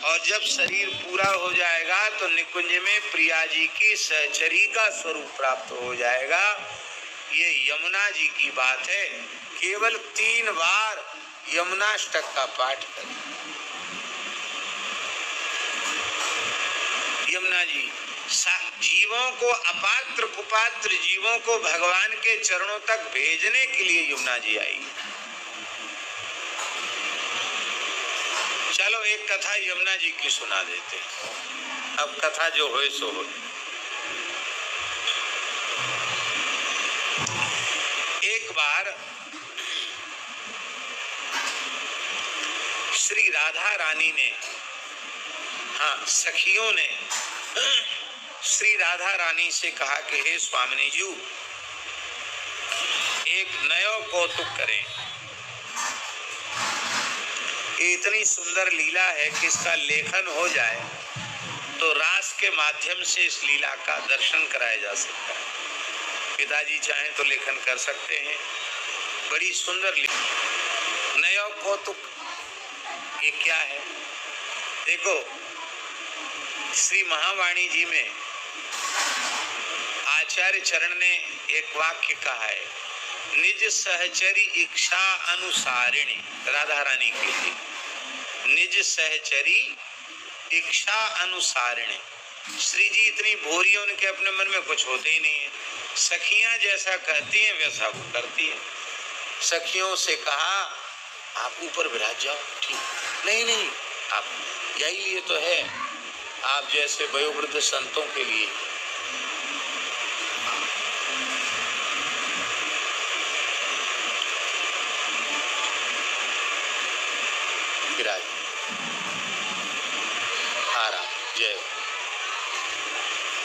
और जब शरीर पूरा हो जाएगा तो निकुंज में प्रिया जी की सहचरी का स्वरूप प्राप्त हो जाएगा। ये यमुना जी की बात है। केवल 3 बार यमुनाष्टक का पाठ करें। यमुना जी जीवों को, अपात्र कुपात्र जीवों को भगवान के चरणों तक भेजने के लिए यमुना जी आई। चलो एक कथा यमुना जी की सुना देते। अब कथा जो होए सो हो। एक बार श्री राधा रानी ने, हाँ सखियों ने श्री राधा रानी से कहा कि हे स्वामिनी जी, एक नयो कौतुक करें। इतनी सुंदर लीला है कि इसका लेखन हो जाए तो रास के माध्यम से इस लीला का दर्शन कराया जा सकता है। पिताजी चाहें तो लेखन कर सकते हैं। बड़ी सुंदर लीला। नयो कौतुक ये क्या है? देखो श्री महावाणी जी में आचार्य चरण ने एक वाक्य कहा है, निज सहचरी इच्छा अनुसारिणी। राधा रानी के लिए निज सहचरी इच्छा अनुसारिणी। श्री जी इतनी भोरी है, उनके अपने मन में कुछ होते ही नहीं है। सखियां जैसा कहती हैं वैसा वो करती हैं। सखियों से कहा आप ऊपर विराज जाओ। ठीक नहीं, नहीं आप यही लिए तो है, आप जैसे वयोवृद्ध संतों के लिए। विराज आराम जय।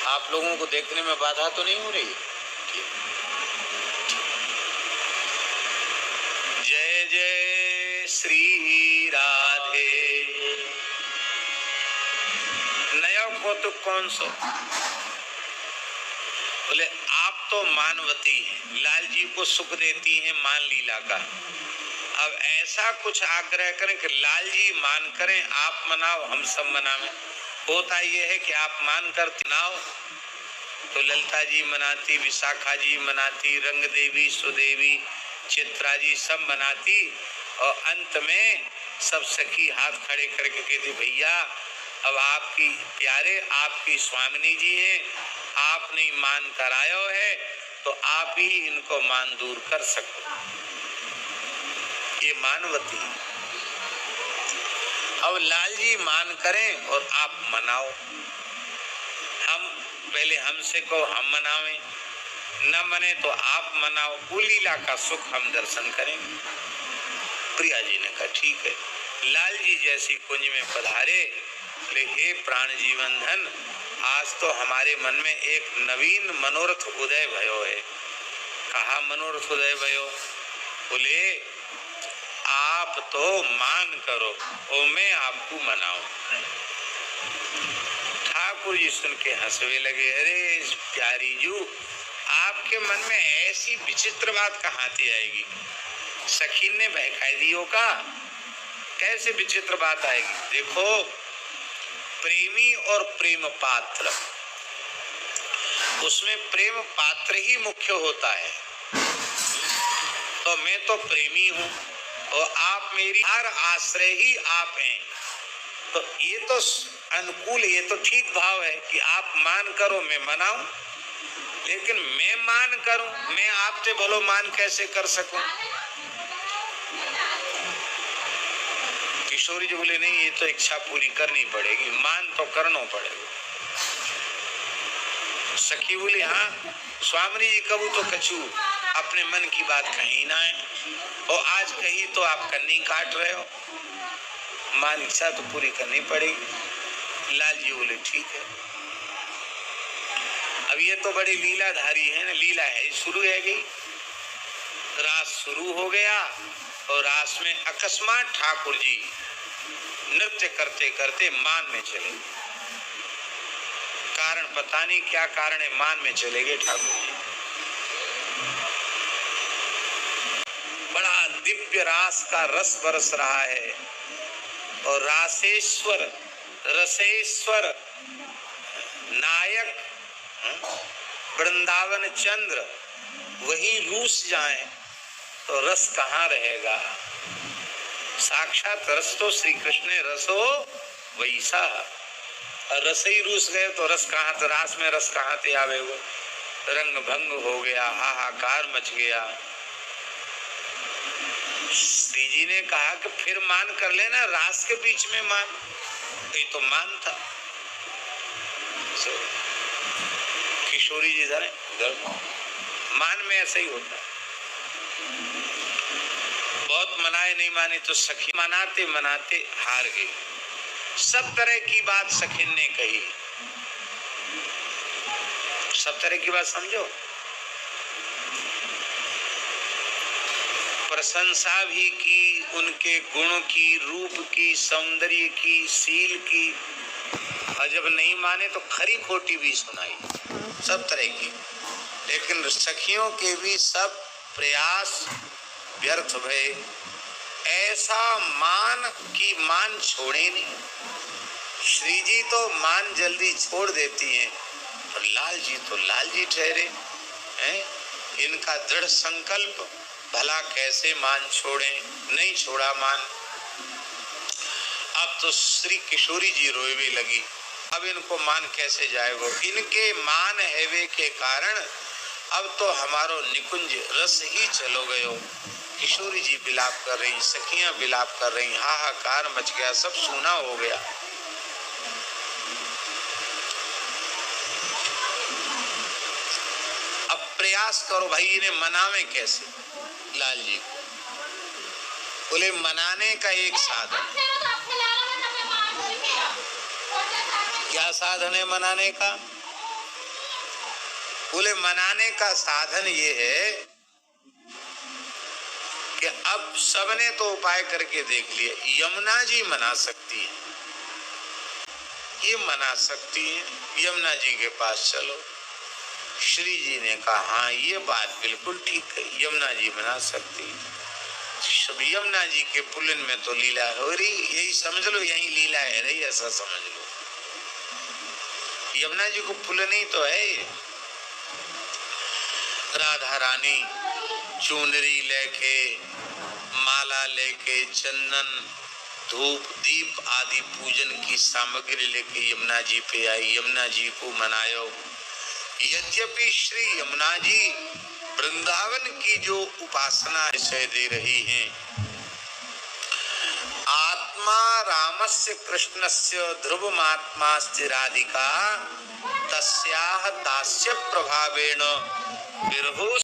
आप लोगों को देखने में बाधा तो नहीं हो रही? जय जय श्री राधे। नया कौतुक कौन सो? बोले आप तो मानवती हैं, लाल जी को सुख देती हैं मान लीला का। अब ऐसा कुछ आग्रह करें कि लाल जी मान करें, आप मनाओ हम सब मनावें। होता ये है कि आप मान कर मनाओ तो ललिता जी मनाती, विशाखा जी मनाती, रंग देवी, सुदेवी, चित्रा जी सब मनाती, और अंत में सब सखी हाथ खड़े करके कहती भैया अब आपकी प्यारे आपकी स्वामिनी जी हैं, आपने मान करायो है तो आप ही इनको मान दूर कर सको। ये मानवती। अब लाल जी मान करें और आप मनाओ। हम पहले हमसे को हम मनावें, न मने तो आप मनाओ। वो लीला का सुख हम दर्शन करेंगे। प्रिया जी ने कहा ठीक है। लाल जी जैसी कुंज में पधारे, हे प्राण जीवन धन, आज तो हमारे मन में एक नवीन मनोरथ उदय भयो है। कहा मनोरथ उदय भयो? बोले आप तो मान करो और मैं आपको मनाऊं। ठाकुर जी सुन के हंसवे लगे। अरे प्यारी जू, आपके मन में ऐसी विचित्र बात कहाँ से आएगी? सखी ने बहकाई दियो का, कैसे विचित्र बात आएगी? देखो प्रेमी और प्रेम पात्र, उसमें प्रेम पात्र ही मुख्य होता है। तो मैं तो प्रेमी हूँ और आप मेरी हर आश्रय ही आप हैं, तो ये तो अनुकूल, ये तो ठीक भाव है कि आप मान करो मैं मनाऊं। लेकिन मैं मान करूं, मैं आपसे भलो मान कैसे कर सकूं? किशोरी जी बोले नहीं, ये तो इच्छा पूरी करनी पड़ेगी, मान तो करना पड़ेगा। सखी बोली हाँ स्वामी जी कबू तो कछू अपने मन की बात कहीं ना है, और आज कही तो आप कन्नी काट रहे हो, मान इच्छा तो पूरी करनी पड़ेगी। लाल जी बोले ठीक है। अब ये तो बड़ी लीलाधारी है ना, लीला है शुरू है गई। रास शुरू हो गया और रास में अकस्मात ठाकुर जी नृत्य करते करते मान में चले। कारण पता नहीं क्या कारण है, मान में चले गए ठाकुर जी। बड़ा दिव्य रास का रस बरस रहा है और रासेश्वर रसेश्वर नायक वृंदावन चंद्र वही रूस जाए तो रस कहाँ रहेगा। साक्षात रस तो श्री कृष्ण ने रसो वैसा, और रस ही रूस गए तो रस कहाँ, तो रास में रस कहाँ ते आवे वो। रंग भंग हो गया, हाहाकार मच गया। श्री जी ने कहा कि फिर मान कर लेना, रास के बीच में मान। ये तो मान था। किशोरी जी इधर मान में ऐसा ही होता है। बहुत मनाए नहीं मानी तो सखी मनाते मनाते हार गई। सब तरह की बात सखीन ने कही, सब तरह की बात समझो। प्रशंसा भी की, उनके गुण की, रूप की, सौंदर्य की, शील की, और जब नहीं माने तो खरी खोटी भी सुनाई, सब तरह की। लेकिन सखियों के भी सब प्रयास व्यर्थ भये। ऐसा मान कि मान छोड़े नहीं। श्री जी तो मान जल्दी छोड़ देती हैं, और लाल जी तो लाल जी ठहरे हैं। इनका दृढ़ संकल्प, भला कैसे मान छोड़े, नहीं छोड़ा मान। अब तो श्री किशोरी जी रोए लगी, अब इनको मान कैसे जाएगो। इनके मान हेवे के कारण अब तो हमारो निकुंज रस ही चलो गयो। किशोरी जी विलाप कर रही, सखियां विलाप कर रही, हाहाकार मच गया, सब सूना हो गया। अब प्रयास करो भाई, इन्हें मनावे कैसे लाल जी को। बोले मनाने का एक साधन। क्या साधन है मनाने का? बोले मनाने का साधन ये है कि अब सबने तो उपाय करके देख लिया, यमुना जी मना सकती है, ये मना सकती है, यमुना जी के पास चलो। श्री जी ने कहा हाँ ये बात बिल्कुल ठीक है, यमुना जी मना सकती है। यमुना जी के पुलिन में तो लीला हो रही, यही समझ लो, यही लीला है रही, ऐसा समझ लो। यमुना जी को पुलिन ही तो है। राधा रानी चुनरी लेके, माला लेके, चंदन धूप दीप आदि पूजन की सामग्री लेके यमुना जी पे आई, यमुना जी को मनायो। यद्यपि श्री यमुना जी वृंदावन की जो उपासना विषय दे रही हैं, आत्मा रामस्य कृष्णस्य ध्रुवमात्मास्ति राधिका तस्याह दास्य प्रभावेण विरहो